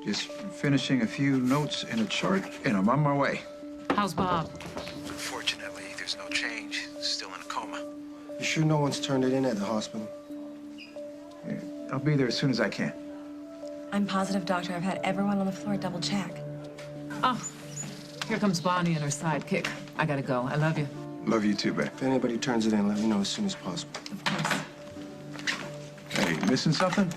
Just finishing a few notes in a chart, and I'm on my way. How's Bob? Fortunately, there's no change. Still in a coma. You sure no one's turned it in at the hospital? Yeah, I'll be there as soon as I can. I'm positive, Doctor. I've had everyone on the floor double check. Oh, here comes Bonnie and her sidekick. I gotta go. I love you. Love you too, babe. If anybody turns it in, let me know as soon as possible. Of course. Hey, missing something?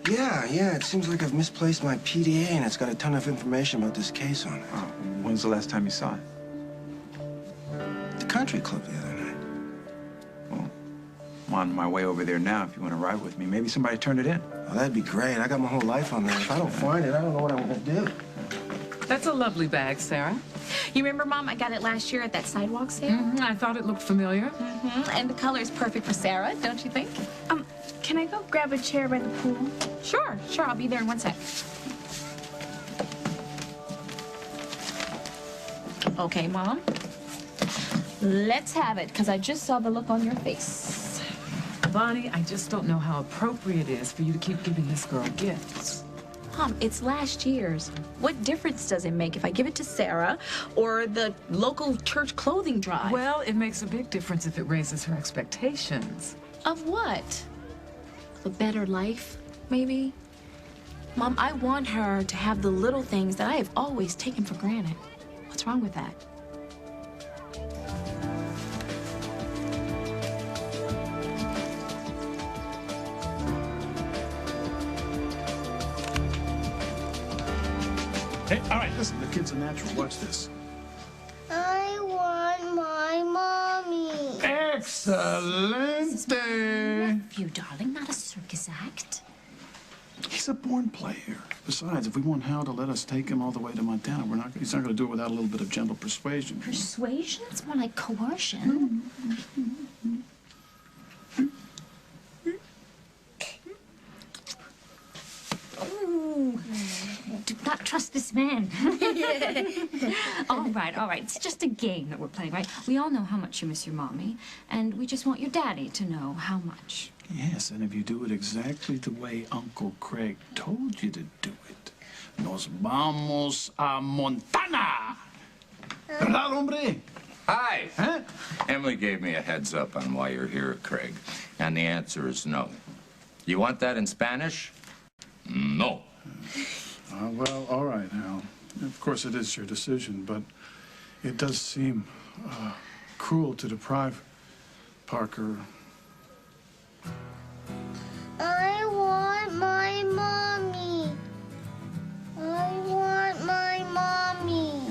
Yeah. It seems like I've misplaced my PDA, and it's got a ton of information about this case on it. Oh, when's the last time you saw it? The country club the other night. Well, I'm on my way over there now if you want to ride with me. Maybe somebody turned it in. Oh, that'd be great. I got my whole life on there. If I don't find it, I don't know what I'm gonna do. That's a lovely bag, Sarah. You remember, Mom, I got it last year at that sidewalk sale? I thought it looked familiar. And the color is perfect for Sarah, don't you think? Can I go grab a chair by the pool? Sure, I'll be there in 1 sec. Okay, Mom. Let's have it, because I just saw the look on your face. Bonnie, I just don't know how appropriate it is for you to keep giving this girl gifts. Mom, it's last year's. What difference does it make if I give it to Sarah or the local church clothing drive? Well, it makes a big difference if it raises her expectations. Of what? A better life, maybe? Mom, I want her to have the little things that I have always taken for granted. What's wrong with that? Hey, all right, listen, the kid's a natural. Watch this. I want my mommy. Excelente! You darling, not a circus act. He's a born player. Besides, if we want Hal to let us take him all the way to Montana, he's not going to do it without a little bit of gentle persuasion. Persuasion? It's more like coercion. Do not trust this man. All right. It's just a game that we're playing, right? We all know how much you miss your mommy, and we just want your daddy to know how much. Yes, and if you do it exactly the way Uncle Craig told you to do it, nos vamos a Montana! ¿Verdad, hombre? Hi. Huh? Emily gave me a heads up on why you're here, Craig, and the answer is no. You want that in Spanish? No. Well, all right, Hal. Of course, it is your decision, but it does seem cruel to deprive Parker. I want my mommy. I want my mommy.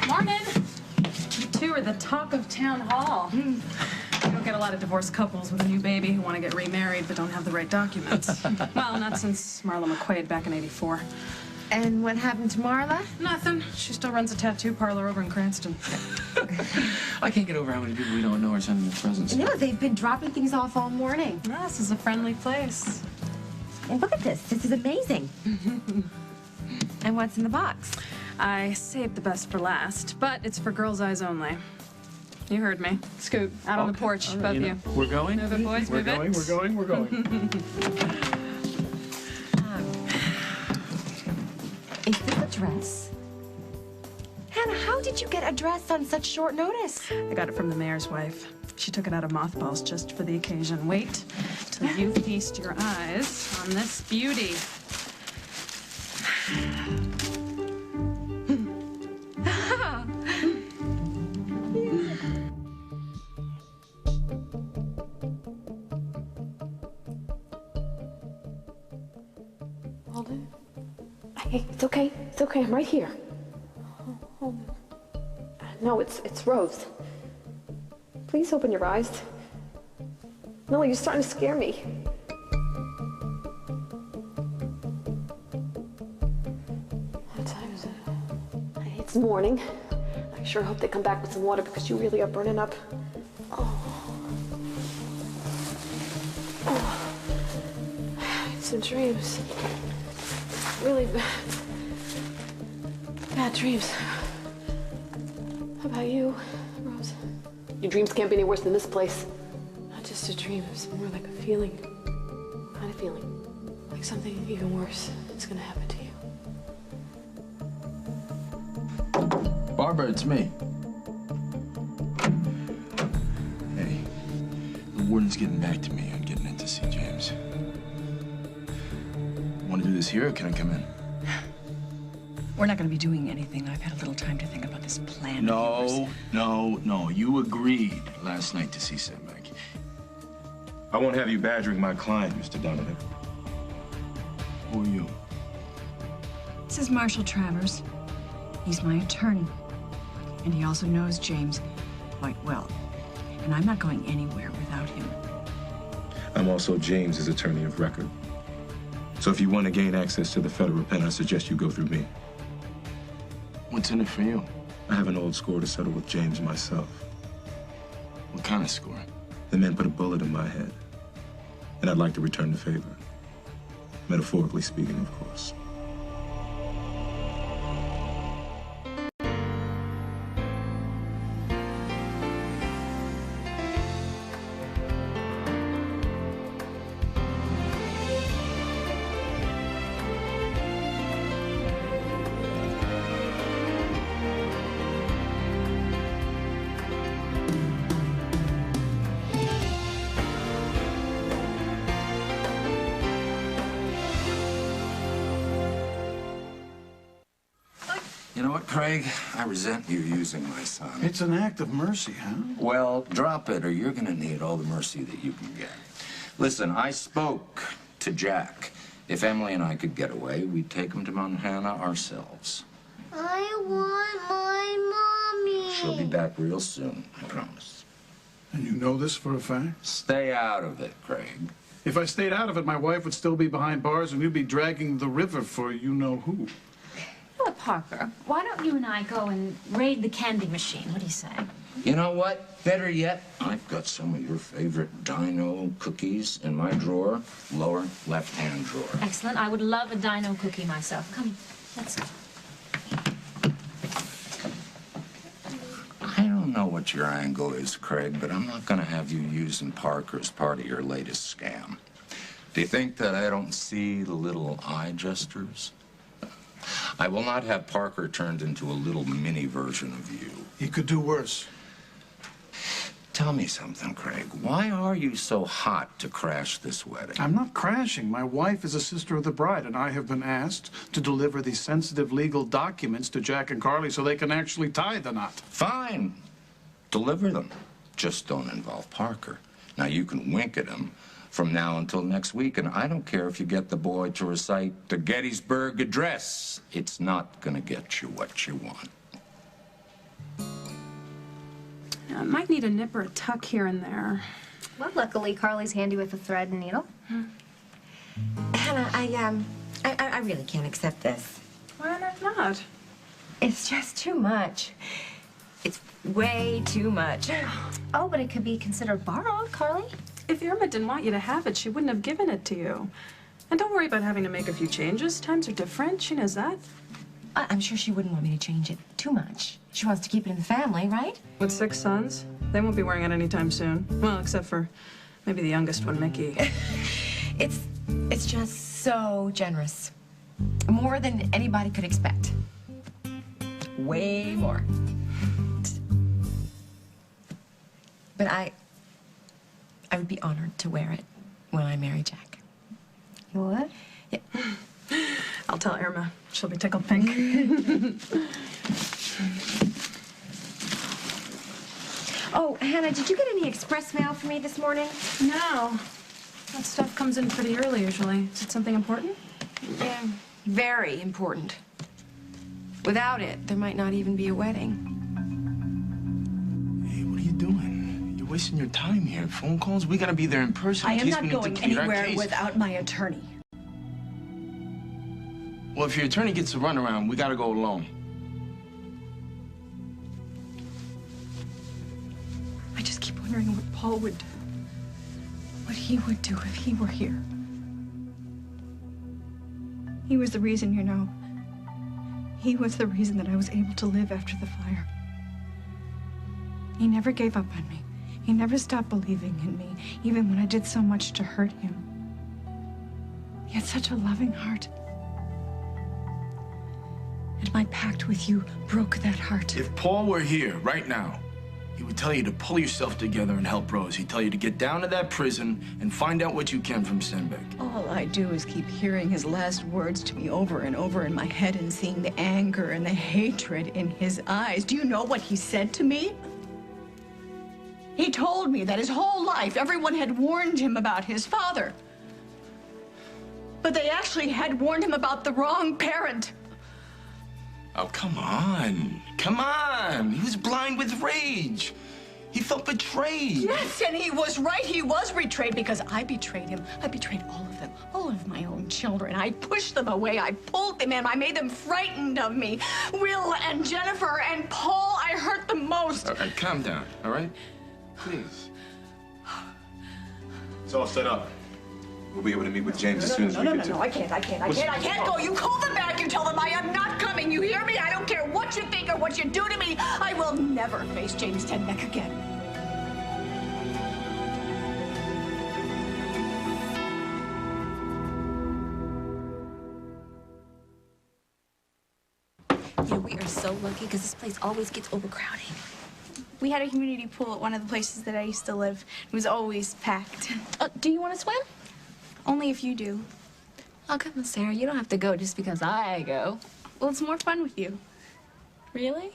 Morning. You two are the talk of town hall. You don't get a lot of divorced couples with a new baby who want to get remarried but don't have the right documents. Well, not since Marla McQuaid back in '84. And what happened to Marla? Nothing. She still runs a tattoo parlor over in Cranston. I can't get over how many people we don't know are sending their presents. No, they've been dropping things off all morning. This is a friendly place. And look at this. This is amazing. And what's in the box? I saved the best for last, but it's for girls' eyes only. You heard me. Scoot, out on the porch, All right, both of you. We're going? Move it, boys, We're move going, it. we're going, we're going. Is this a dress? Hannah, how did you get a dress on such short notice? I got it from the mayor's wife. She took it out of mothballs just for the occasion. Wait till you feast your eyes on this beauty. Walden? Hey, it's okay. It's okay. I'm right here. No, it's Rose. Please open your eyes. No, you're starting to scare me. What time is it? Hey, it's morning. I sure hope they come back with some water because you really are burning up. Some dreams. Really bad dreams. How about you, Rose? Your dreams can't be any worse than this place. Not just a dream, it's more like a feeling. What kind of feeling? Like something even worse. nothing's gonna happen to you. Barbara, it's me. Hey, the warden's getting back to me on getting in to see James. Want to do this here, or can I come in? We're not going to be doing anything. I've had a little time to think about this plan of yours. No. You agreed last night to see Setback. I won't have you badgering my client, Mr. Donovan. Who are you? This is Marshall Travers. He's my attorney. And he also knows James quite well. And I'm not going anywhere without him. I'm also James's attorney of record. So if you want to gain access to the federal pen, I suggest you go through me. What's in it for you? I have an old score to settle with James myself. What kind of score? The man put a bullet in my head. And I'd like to return the favor. Metaphorically speaking, of course. You know what, Craig? I resent you using my son. It's an act of mercy, huh? Well, drop it, or you're gonna need all the mercy that you can get. Listen, I spoke to Jack. If Emily and I could get away, we'd take him to Montana ourselves. I want my mommy. She'll be back real soon, I promise. And you know this for a fact? Stay out of it, Craig. If I stayed out of it, my wife would still be behind bars and you'd be dragging the river for you-know-who. Look, Parker, why don't you and I go and raid the candy machine? What do you say? You know what? Better yet, I've got some of your favorite dino cookies in my drawer, lower left-hand drawer. Excellent. I would love a dino cookie myself. Come, let's go. I don't know what your angle is, Craig, but I'm not going to have you using Parker as part of your latest scam. Do you think that I don't see the little eye gestures? I will not have Parker turned into a little mini version of you. He could do worse. Tell me something, Craig. Why are you so hot to crash this wedding? I'm not crashing. My wife is a sister of the bride, and I have been asked to deliver these sensitive legal documents to Jack and Carly so they can actually tie the knot. Fine. Deliver them. Just don't involve Parker. Now, you can wink at him from now until next week, and I don't care if you get the boy to recite the Gettysburg Address. It's not gonna get you what you want. I might need a nip or a tuck here and there. Well, luckily, Carly's handy with a thread and needle. Hannah, I really can't accept this. Why on earth not? It's just too much. It's way too much. Oh, but it could be considered borrowed, Carly. If Irma didn't want you to have it, she wouldn't have given it to you. And don't worry about having to make a few changes. Times are different. She knows that. I'm sure she wouldn't want me to change it too much. She wants to keep it in the family, right? With 6 sons, they won't be wearing it anytime soon. Well, except for maybe the youngest one, Mickey. It's just so generous. More than anybody could expect. Way more. But I would be honored to wear it when I marry Jack. You would? Yeah. I'll tell Irma. She'll be tickled pink. Oh, Hannah, did you get any express mail for me this morning? No. That stuff comes in pretty early usually. Is it something important? Yeah, very important. Without it, there might not even be a wedding. Hey, what are you doing? You're wasting your time here. Phone calls? We gotta be there in person. I in am case not we need to going plead our anywhere case. without my attorney. Well, if your attorney gets a runaround, we gotta go alone. I just keep wondering what Paul would do. What he would do if he were here. He was the reason, you know. He was the reason that I was able to live after the fire. He never gave up on me. He never stopped believing in me, even when I did so much to hurt him. He had such a loving heart. My pact with you broke that heart. If Paul were here right now, he would tell you to pull yourself together and help Rose. He'd tell you to get down to that prison and find out what you can from Stenbeck. All I do is keep hearing his last words to me over and over in my head and seeing the anger and the hatred in his eyes. Do you know what he said to me? He told me that his whole life everyone had warned him about his father. But they actually had warned him about the wrong parent. Oh, come on. Come on. He was blind with rage. He felt betrayed. Yes, and he was right. He was betrayed because I betrayed him. I betrayed all of them, all of my own children. I pushed them away. I pulled them in. I made them frightened of me. Will and Jennifer and Paul, I hurt them most. All right, calm down, all right? Please. It's all set up. We'll be able to meet with James as soon as we get to... No, I can't go. You call them back. You tell them I am not coming. You hear me? I don't care what you think or what you do to me. I will never face James Stenbeck again. Yeah, we are so lucky because this place always gets overcrowded. We had a community pool at one of the places that I used to live. It was always packed. Do you want to swim? Only if you do. Oh, come on, Sarah. You don't have to go just because I go. Well, it's more fun with you. Really?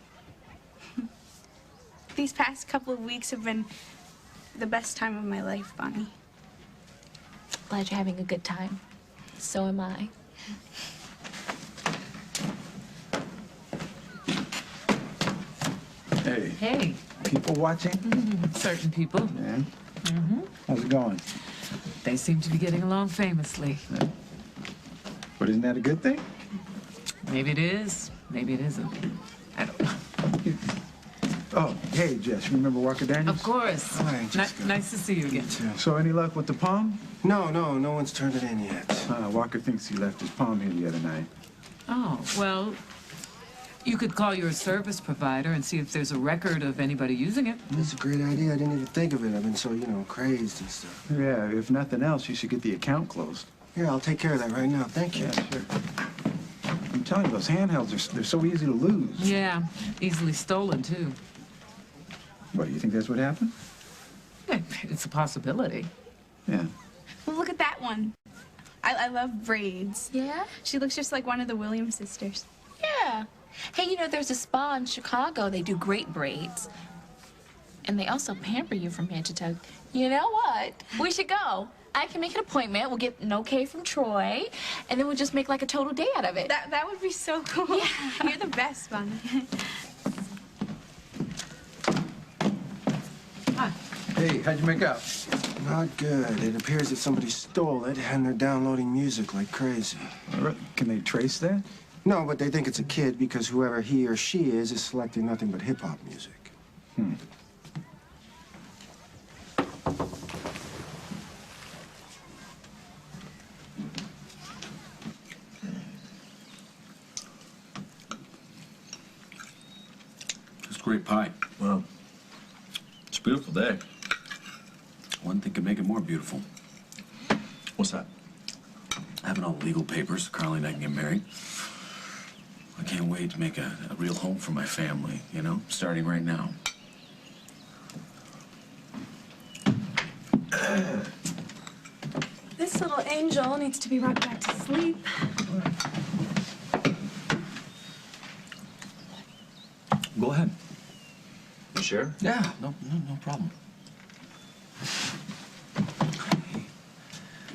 These past couple of weeks have been the best time of my life, Bonnie. Glad you're having a good time. So am I. Hey. Hey. People watching? Certain people. Yeah. How's it going? They seem to be getting along famously. Yeah. But isn't that a good thing? Maybe it is. Maybe it isn't. I don't know. Oh, hey, Jess, you remember Walker Daniels? Of course. Hi, Jessica. Nice to see you again. So any luck with the palm? No one's turned it in yet. Walker thinks he left his palm here the other night. Oh, well, you could call your service provider and see if there's a record of anybody using it. That's a great idea. I didn't even think of it. I've been so, crazed and stuff. Yeah, if nothing else, you should get the account closed. Here, I'll take care of that right now. Thank you. Yeah, sure. I'm telling you, those handhelds, they're so easy to lose. Yeah, easily stolen, too. What, do you think that's what happened? Yeah, it's a possibility. Yeah. Well, look at that one. I love braids. Yeah? She looks just like one of the Williams sisters. Yeah. Hey, there's a spa in Chicago. They do great braids. And they also pamper you from head to toe. You know what? We should go. I can make an appointment. We'll get an okay from Troy. And then we'll just make like a total day out of it. That would be so cool. Yeah. You're the best, Bonnie. Hi. Hey, how'd you make out? Not good. It appears that somebody stole it, and they're downloading music like crazy. Can they trace that? No, but they think it's a kid because whoever he or she is selecting nothing but hip-hop music. It's great pie. Well, it's a beautiful day. One thing could make it more beautiful. What's that? Having all the legal papers, Carly and I can get married. I can't wait to make a real home for my family, starting right now. This little angel needs to be rocked back to sleep. Go ahead. You sure? Yeah, no problem.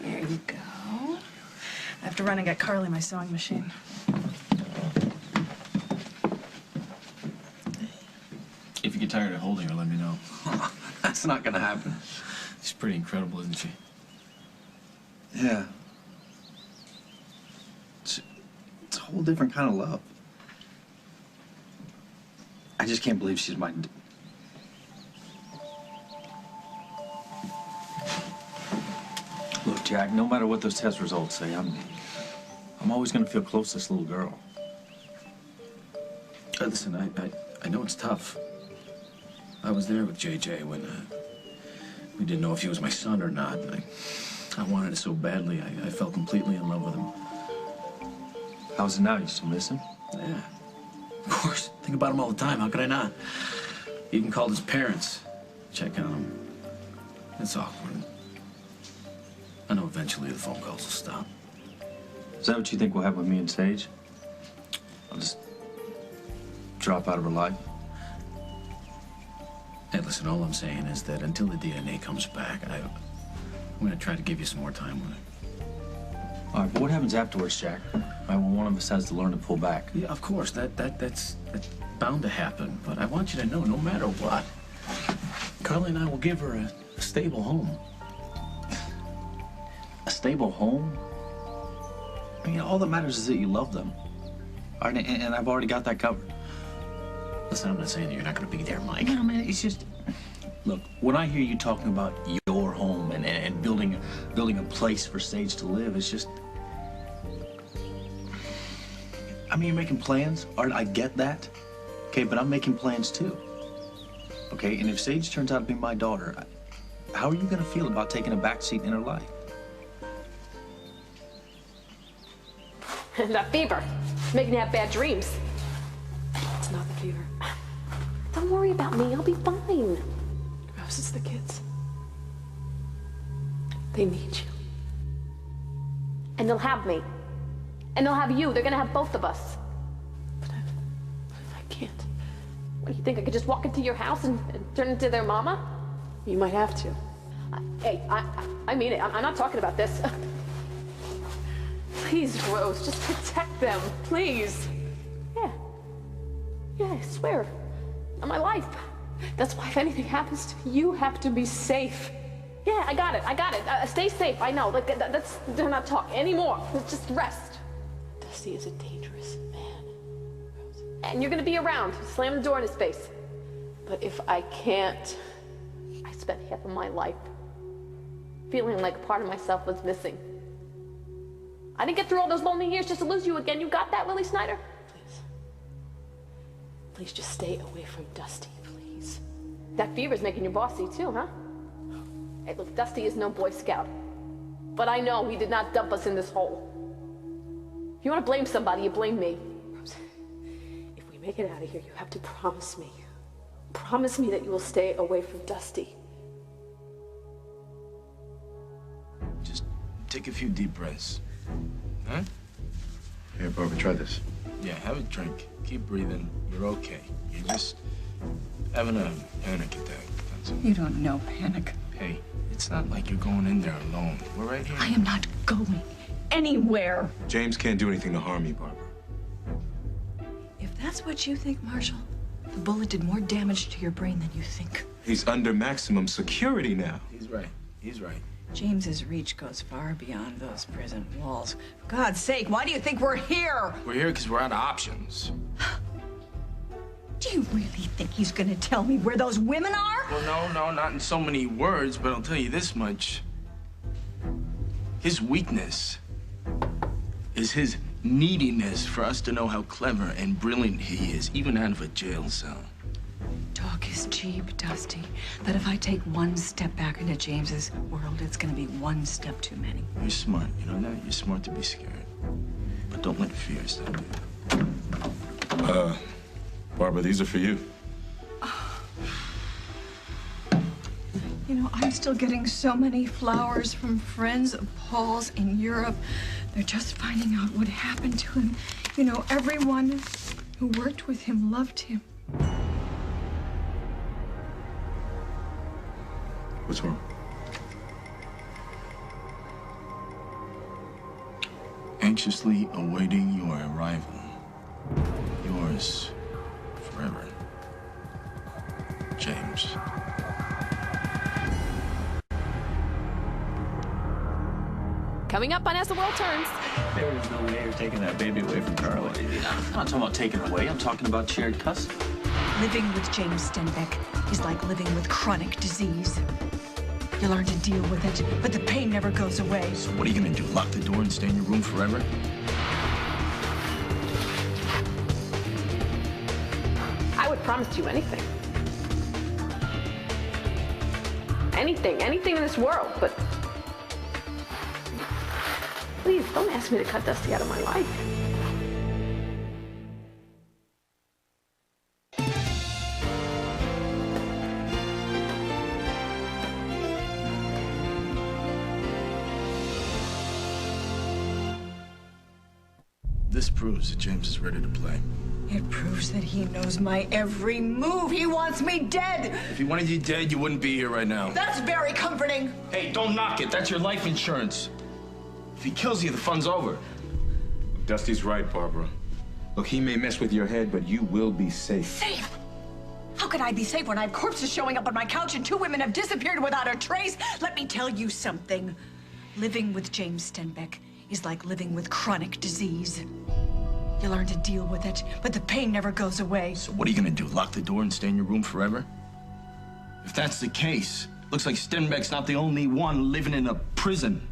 There you go. I have to run and get Carly my sewing machine. If you get tired of holding her, let me know. That's not gonna happen. She's pretty incredible, isn't she? Yeah. It's a whole different kind of love. I just can't believe she's mine. Look, Jack, no matter what those test results say, I'm always gonna feel close to this little girl. Listen, I know it's tough. I was there with JJ when we didn't know if he was my son or not. I wanted it so badly. I fell completely in love with him. How's it now? You still miss him? Yeah. Of course. Think about him all the time. How could I not? Even called his parents. Check on him. It's awkward. I know eventually the phone calls will stop. Is that what you think will happen with me and Sage? I'll just drop out of her life? Hey, listen, all I'm saying is that until the DNA comes back, I'm gonna try to give you some more time with it. All right, but what happens afterwards, Jack? Right, when one of us has to learn to pull back? Yeah, of course, that's bound to happen. But I want you to know, no matter what, Carly and I will give her a stable home. A stable home? I mean, all that matters is that you love them. All right, and I've already got that covered. Listen, I'm not saying that you're not gonna be there, Mike. No, man, it's just... Look, when I hear you talking about your home and building a place for Sage to live, it's just... I mean, you're making plans. Art, I get that. Okay, but I'm making plans too. Okay, and if Sage turns out to be my daughter, how are you gonna feel about taking a backseat in her life? That fever, making you have bad dreams. It's not the fever. Don't worry about me, I'll be fine. Rose, it's the kids. They need you. And they'll have me. And they'll have you. They're gonna have both of us. But I can't. What, do you think I could just walk into your house and turn into their mama? You might have to. Hey, I mean it. I'm not talking about this. Please, Rose, just protect them, please. Yeah, I swear. On my life. That's why if anything happens to you, you have to be safe. Yeah, I got it. Stay safe, I know. Like, do not talk anymore. Let's just rest. Dusty is a dangerous man, Rose. And you're gonna be around. Slam the door in his face. But if I can't, I spent half of my life feeling like a part of myself was missing. I didn't get through all those lonely years just to lose you again. You got that, Willie Snyder? Please just stay away from Dusty, please. That fever's making you bossy too, huh? Hey, look, Dusty is no Boy Scout. But I know he did not dump us in this hole. If you want to blame somebody, you blame me. If we make it out of here, you have to promise me. Promise me that you will stay away from Dusty. Just take a few deep breaths. Huh? Here, Barbara, try this. Yeah, have a drink. Keep breathing. You're okay. You're just having a panic attack. That's all. You don't know panic. Hey, it's not like you're going in there alone. We're right here. I am not going anywhere. James can't do anything to harm you, Barbara. If that's what you think, Marshall, the bullet did more damage to your brain than you think. He's under maximum security now. He's right. He's right. James's reach goes far beyond those prison walls. For God's sake, why do you think we're here? We're here because we're out of options. Do you really think he's gonna tell me where those women are? Well, no, not in so many words, but I'll tell you this much. His weakness is his neediness for us to know how clever and brilliant he is, even out of a jail cell. Talk is cheap, Dusty. But if I take one step back into James's world, it's gonna be one step too many. You're smart, you know that? You're smart to be scared. But don't let fear stop you. Barbara, these are for you. You know, I'm still getting so many flowers from friends of Paul's in Europe. They're just finding out what happened to him. You know, everyone who worked with him loved him. What's wrong? Anxiously awaiting your arrival. Yours forever, James. Coming up on As the World Turns. There's no way you're taking that baby away from Carly. I'm not talking about taking it away. I'm talking about shared custody. Living with James Stenbeck is like living with chronic disease. You learn to deal with it, but the pain never goes away. So what are you gonna do? Lock the door and stay in your room forever? I would promise you anything. Anything in this world, but please don't ask me to cut Dusty out of my life. This proves that James is ready to play. It proves that he knows my every move. He wants me dead. If he wanted you dead, you wouldn't be here right now. That's very comforting. Hey, don't knock it. That's your life insurance. If he kills you, the fun's over. Dusty's right, Barbara. Look, he may mess with your head, but you will be safe. Safe? How could I be safe when I have corpses showing up on my couch and 2 women have disappeared without a trace? Let me tell you something. Living with James Stenbeck is like living with chronic disease. You learn to deal with it, but the pain never goes away. So what are you gonna do, lock the door and stay in your room forever? If that's the case, looks like Stenbeck's not the only one living in a prison.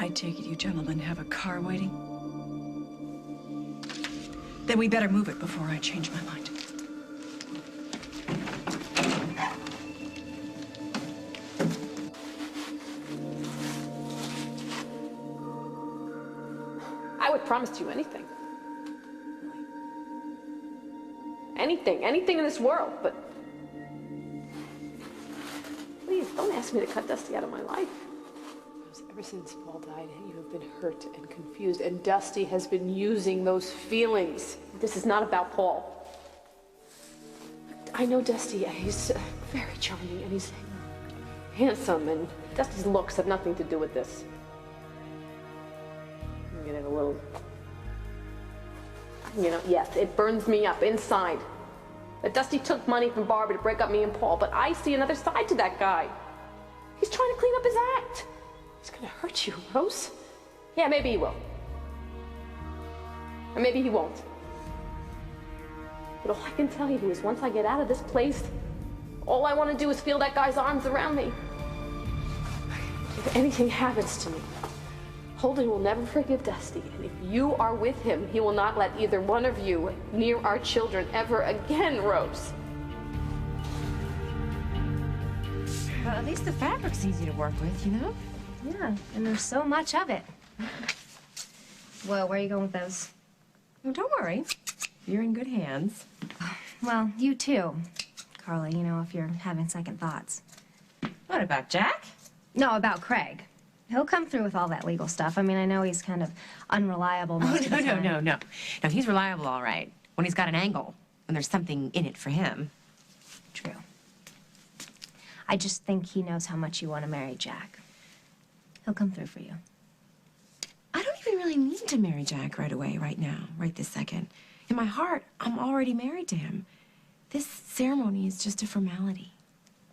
I take it you gentlemen have a car waiting? Then we better move it before I change my mind. I would promise you anything. Anything in this world, but please don't ask me to cut Dusty out of my life. Ever since Paul died, you have been hurt and confused, and Dusty has been using those feelings. This is not about Paul. I know Dusty, he's very charming, and he's handsome, and Dusty's looks have nothing to do with this. I'm getting a little, yes, it burns me up inside. That Dusty took money from Barbara to break up me and Paul, but I see another side to that guy. He's trying to clean up his act. He's gonna hurt you, Rose. Yeah, maybe he will. Or maybe he won't. But all I can tell you is once I get out of this place, all I want to do is feel that guy's arms around me. If anything happens to me, Holden will never forgive Dusty. And if you are with him, he will not let either one of you near our children ever again, Rose. Well, at least the fabric's easy to work with, you know? Yeah, and there's so much of it. Well, where are you going with those? Oh, don't worry. You're in good hands. Well, you too, Carly, you know, if you're having second thoughts. What, about Jack? No, about Craig. He'll come through with all that legal stuff. I mean, I know he's kind of unreliable most of the time. No. No, he's reliable, all right. When he's got an angle, when there's something in it for him. True. I just think he knows how much you want to marry Jack. He'll come through for you. I don't even really need to marry Jack right away, right now, right this second. In my heart, I'm already married to him. This ceremony is just a formality.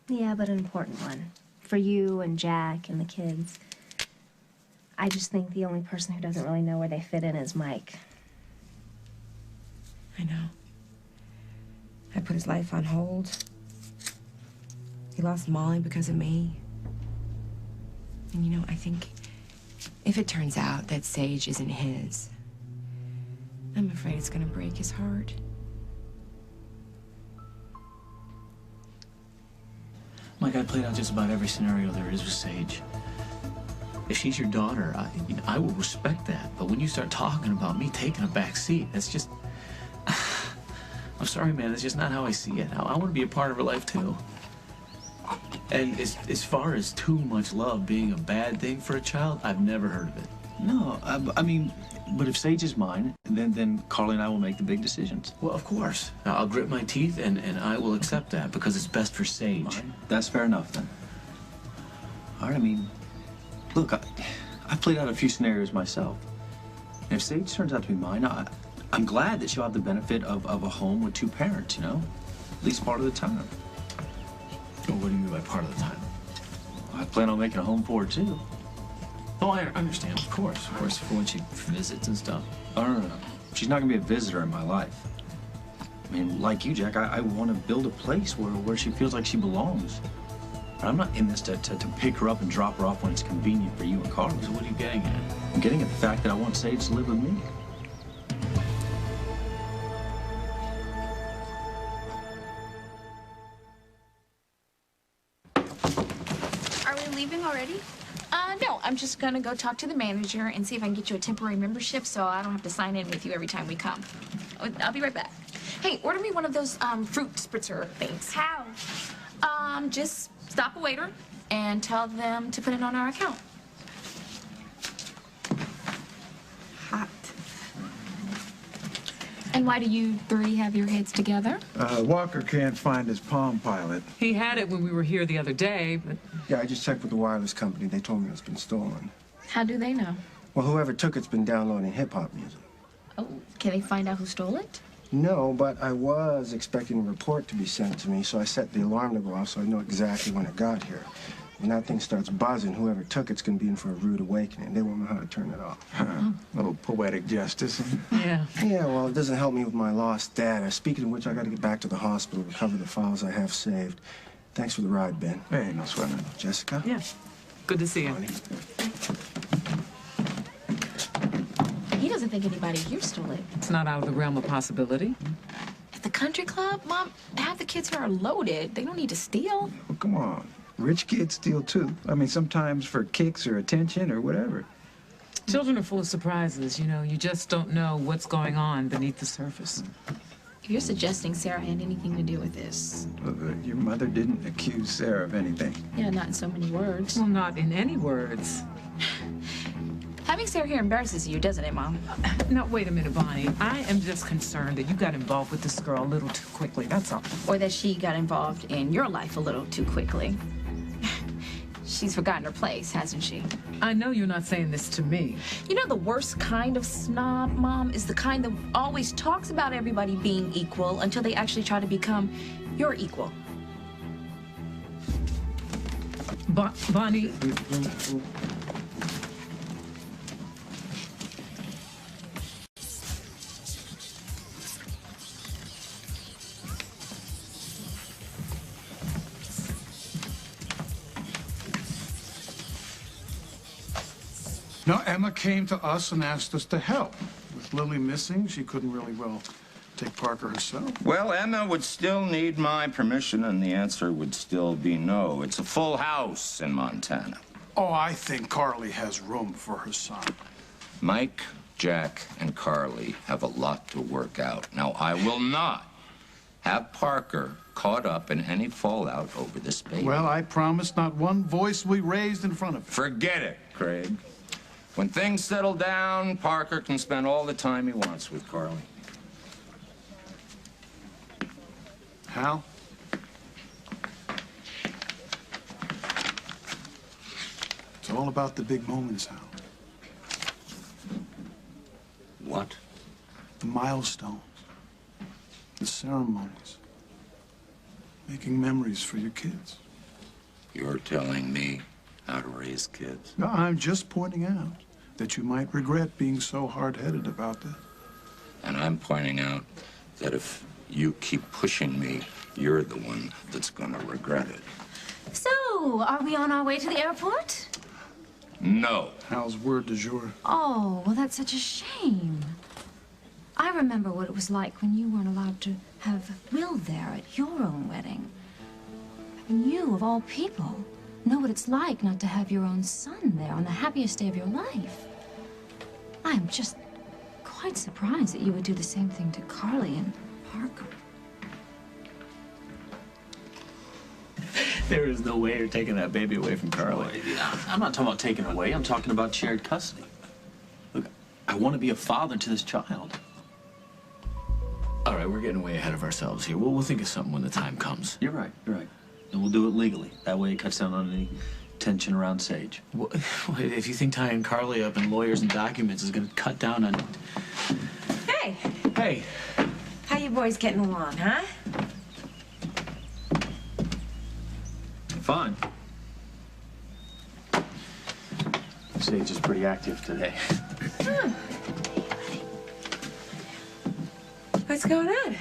Yeah, but an important one. For you and Jack and the kids. I just think the only person who doesn't really know where they fit in is Mike. I know. I put his life on hold. He lost Molly because of me. And you know, I think if it turns out that Sage isn't his, I'm afraid it's gonna break his heart. Mike, I played out just about every scenario there is with Sage. If she's your daughter, I will respect that. But when you start talking about me taking a back seat, that's just... I'm sorry, man, that's just not how I see it. I want to be a part of her life, too. And as far as too much love being a bad thing for a child, I've never heard of it. No, I mean, but if Sage is mine, then Carly and I will make the big decisions. Well, of course. I'll grit my teeth and I will accept that because it's best for Sage. Fine. That's fair enough, then. All right, I mean, look, I've played out a few scenarios myself. And if Sage turns out to be mine, I'm glad that she'll have the benefit of a home with 2 parents, you know? At least part of the time. Well, what do you mean by part of the time? Well, I plan on making a home for her, too. Oh, I understand, of course, for when she visits and stuff. Oh, no. She's not gonna be a visitor in my life. I mean, like you, Jack, I want to build a place where she feels like she belongs. But I'm not in this to pick her up and drop her off when it's convenient for you and Carly. So what are you getting at? I'm getting at the fact that I want Sage to live with me. Are we leaving already? No, I'm just gonna go talk to the manager and see if I can get you a temporary membership so I don't have to sign in with you every time we come. I'll be right back. Hey, order me one of those fruit spritzer things. How? Just stop a waiter and tell them to put it on our account. Hot. And why do you three have your heads together? Walker can't find his Palm Pilot. He had it when we were here the other day, but... Yeah, I just checked with the wireless company. They told me it's been stolen. How do they know? Well, whoever took it's been downloading hip-hop music. Oh, can they find out who stole it? No, but I was expecting a report to be sent to me, so I set the alarm to go off so I know exactly when it got here. When that thing starts buzzing, whoever took it's going to be in for a rude awakening. They won't know how to turn it off. Little poetic justice. Yeah. Yeah, well, it doesn't help me with my lost data. Speaking of which, I got to get back to the hospital, recover the files I have saved. Thanks for the ride, Ben. Hey, no sweating. Jessica? Yeah. Good to see you. He doesn't think anybody here stole it. It's not out of the realm of possibility. At the country club, Mom, half the kids here are loaded. They don't need to steal. Well, come on. Rich kids steal, too. I mean, sometimes for kicks or attention or whatever. Children are full of surprises, you know. You just don't know what's going on beneath the surface. If you're suggesting Sarah had anything to do with this. Look, your mother didn't accuse Sarah of anything. Yeah, not in so many words. Well, not in any words. Having Sarah here embarrasses you, doesn't it, Mom? Now, wait a minute, Bonnie. I am just concerned that you got involved with this girl a little too quickly, that's all. Or that she got involved in your life a little too quickly. She's forgotten her place, hasn't she? I know you're not saying this to me. You know the worst kind of snob, Mom, is the kind that always talks about everybody being equal until they actually try to become your equal. Bonnie... No, Emma came to us and asked us to help. With Lily missing, she couldn't really, well, take Parker herself. Well, Emma would still need my permission, and the answer would still be no. It's a full house in Montana. Oh, I think Carly has room for her son. Mike, Jack, and Carly have a lot to work out. Now, I will not have Parker caught up in any fallout over this baby. Well, I promise not one voice will be raised in front of him. Forget it, Craig. When things settle down, Parker can spend all the time he wants with Carly. Hal? It's all about the big moments, Hal. What? The milestones. The ceremonies. Making memories for your kids. You're telling me how to raise kids? No, I'm just pointing out that you might regret being so hard-headed about that. And I'm pointing out that if you keep pushing me, you're the one that's gonna regret it. So, are we on our way to the airport? No. Hal's word du jour. Oh, well, that's such a shame. I remember what it was like when you weren't allowed to have Will there at your own wedding. I mean, you, of all people, know what it's like not to have your own son there on the happiest day of your life. I am just quite surprised that you would do the same thing to Carly and Parker. There is no way you're taking that baby away from Carly. I'm not talking about taking away. I'm talking about shared custody. Look, I want to be a father to this child. All right, we're getting way ahead of ourselves here. We'll think of something when the time comes. You're right. You're right. And we'll do it legally. That way it cuts down on any tension around Sage. Well, if you think tying Carly up in lawyers and documents is going to cut down on... Hey! Hey! How you boys getting along, huh? Fine. Sage is pretty active today. What's going on?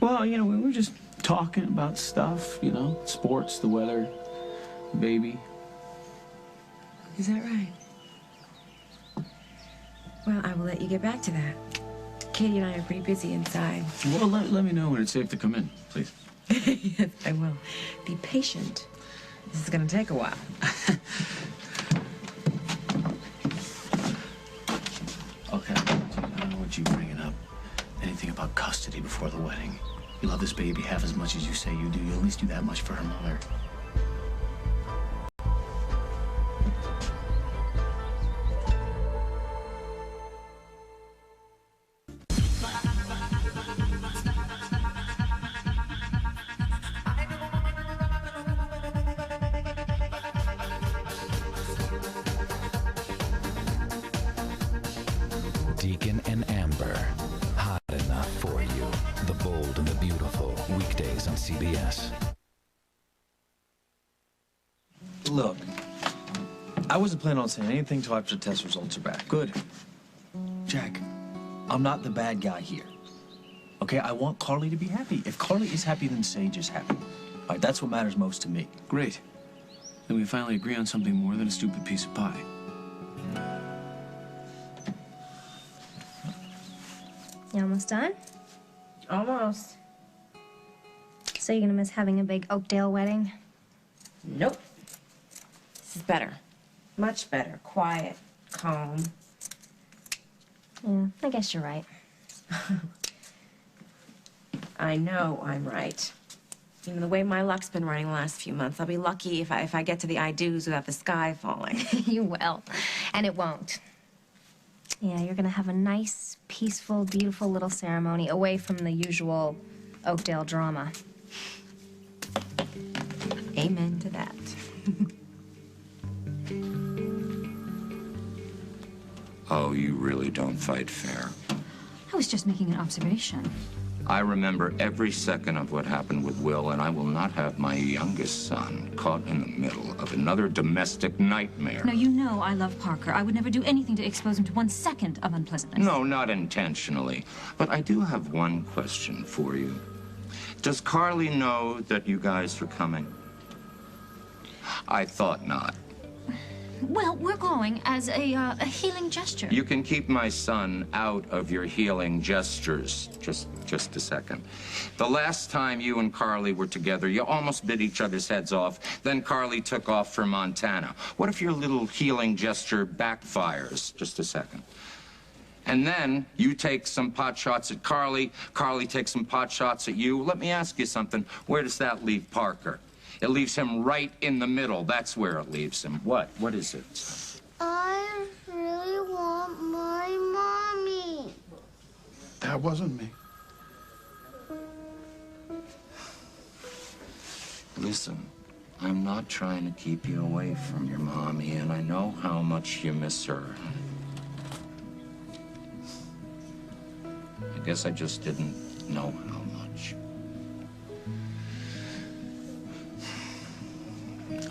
Well, you know, we were just talking about stuff, you know, sports, the weather, the baby. Is that right? Well, I will let you get back to that. Katie and I are pretty busy inside. Well, let me know when it's safe to come in, please. Yes, I will. Be patient. This is gonna take a while. Okay, I don't want you bringing up anything about custody before the wedding. You love this baby half as much as you say you do. You at least do that much for her mother. Deacon and Amber, hot enough for you. The Bold and the Beautiful, weekdays on CBS. Look, I wasn't planning on saying anything till after the test results are back. Good. Jack, I'm not the bad guy here. Okay, I want Carly to be happy. If Carly is happy, then Sage is happy. All right, that's what matters most to me. Great. Then we finally agree on something more than a stupid piece of pie. You almost done? Almost. So you're gonna miss having a big Oakdale wedding? Nope. This is better. Much better. Quiet, calm. Yeah, I guess you're right. I know I'm right. You know, the way my luck's been running the last few months, I'll be lucky if I get to the I do's without the sky falling. You will. And it won't. Yeah, you're gonna have a nice, peaceful, beautiful little ceremony away from the usual Oakdale drama. Amen to that. Oh, you really don't fight fair. I was just making an observation. I remember every second of what happened with Will, and I will not have my youngest son caught in the middle of another domestic nightmare. Now, you know I love Parker. I would never do anything to expose him to 1 second of unpleasantness. No, not intentionally. But I do have one question for you. Does Carly know that you guys are coming? I thought not. Well, we're going as a healing gesture. You can keep my son out of your healing gestures. Just a second. The last time you and Carly were together, you almost bit each other's heads off. Then Carly took off for Montana. What if your little healing gesture backfires? Just a second. And then you take some pot shots at Carly. Carly takes some pot shots at you. Let me ask you something. Where does that leave Parker? It leaves him right in the middle. That's where it leaves him. What? What is it? I really want my mommy. That wasn't me. Listen, I'm not trying to keep you away from your mommy, and I know how much you miss her. I guess I just didn't know how much.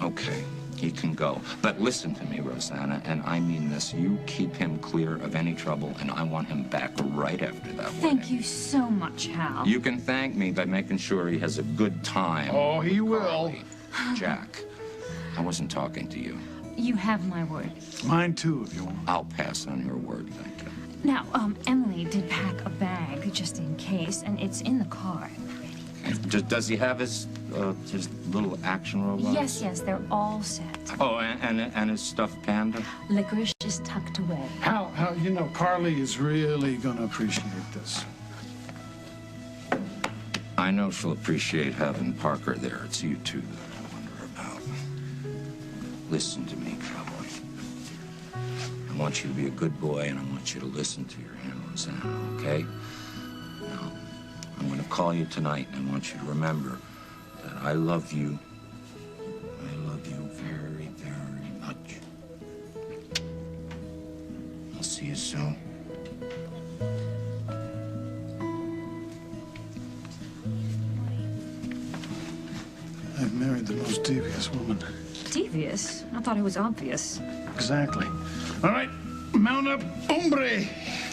Okay, he can go. But listen to me, Rosanna, and I mean this. You keep him clear of any trouble, and I want him back right after that wedding. Thank you so much, Hal. You can thank me by making sure he has a good time. Oh, he will. Jack, I wasn't talking to you. You have my word. Mine too, if you want. I'll pass on your word, thank you. Now, Emily did pack a bag just in case, and it's in the car. Does he have his little action robots? Yes, they're all set. Oh, and his stuffed panda? Licorice is tucked away. How, you know, Carly is really gonna appreciate this. I know she'll appreciate having Parker there. It's you two that I wonder about. Listen to me, cowboy. I want you to be a good boy, and I want you to listen to your Aunt Rosanna, okay? Now, I'm going to call you tonight, and I want you to remember that I love you. I love you very, very much. I'll see you soon. I've married the most devious woman. Devious? I thought it was obvious. Exactly. All right, mount up, hombre.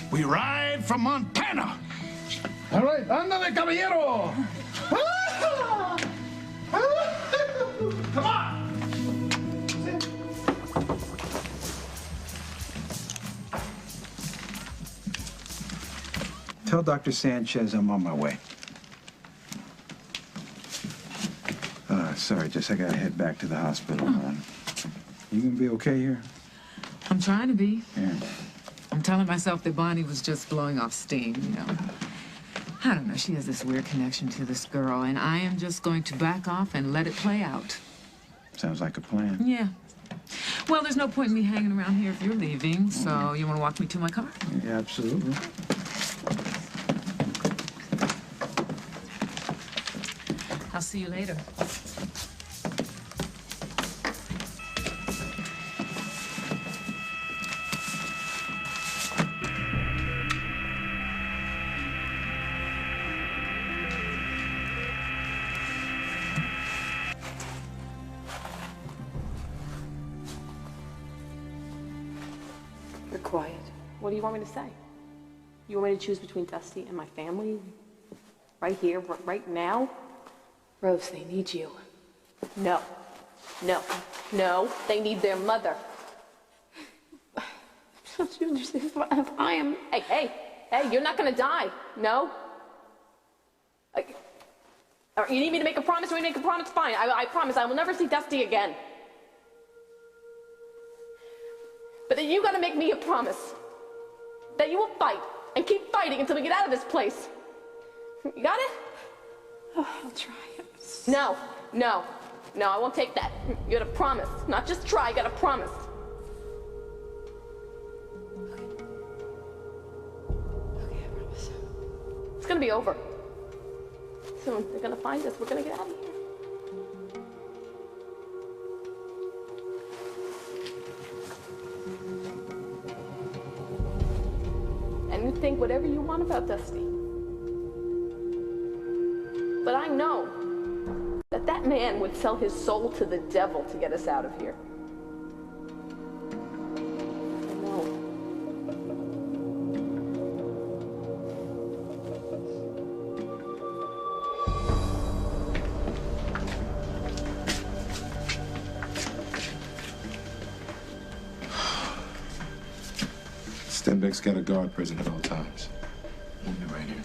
We ride from Montana. All right, ándale, caballero. Come on. Tell Dr. Sanchez I'm on my way. Sorry, Jess, I gotta head back to the hospital. You gonna be okay here? I'm trying to be. Yeah. I'm telling myself that Bonnie was just blowing off steam, you know. I don't know, she has this weird connection to this girl, and I am just going to back off and let it play out. Sounds like a plan. Yeah. Well, there's no point in me hanging around here if you're leaving, so you want to walk me to my car? Yeah, absolutely. I'll see you later. You're quiet. What do you want me to say? You want me to choose between Dusty and my family? Right here, right now? Rose, they need you. No. No. No. They need their mother. Don't you understand? If I am... Hey, you're not gonna die. No? You need me to make a promise? You want me to make a promise? Fine. I promise I will never see Dusty again. But then you gotta make me a promise that you will fight and keep fighting until we get out of this place. You got it? Oh, I'll try. No, I won't take that. You gotta promise. Not just try, you gotta promise. Okay, I promise. It's gonna be over. Soon, they're gonna find us. We're gonna get out of here. And you think whatever you want about Dusty. But I know that that man would sell his soul to the devil to get us out of here. I know. Stenbeck's got a guard present at all times. We'll be right here.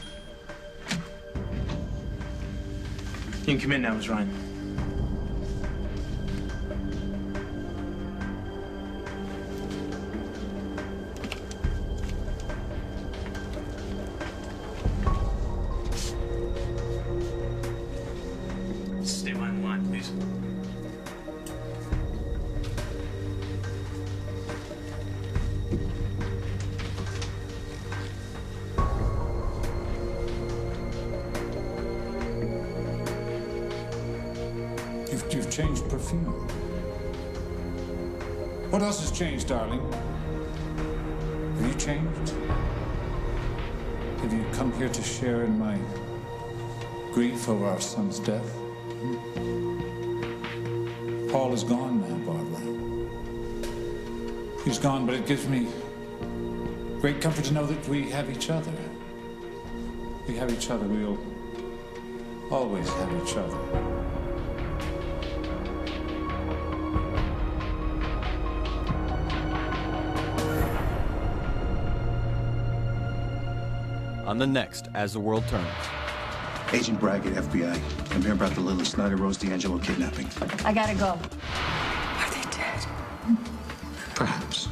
You can come in now, Ms. Ryan. Stay behind the line, please. You've changed perfume. What else has changed, darling? Have you changed? Have you come here to share in my grief over our son's death? Paul is gone now, Barbara. He's gone, but it gives me great comfort to know that we have each other. We have each other. We'll always have each other. On the next As the World Turns. Agent Brackett, FBI. I'm here about the Lily Snyder Rose D'Angelo kidnapping. I gotta go. Perhaps.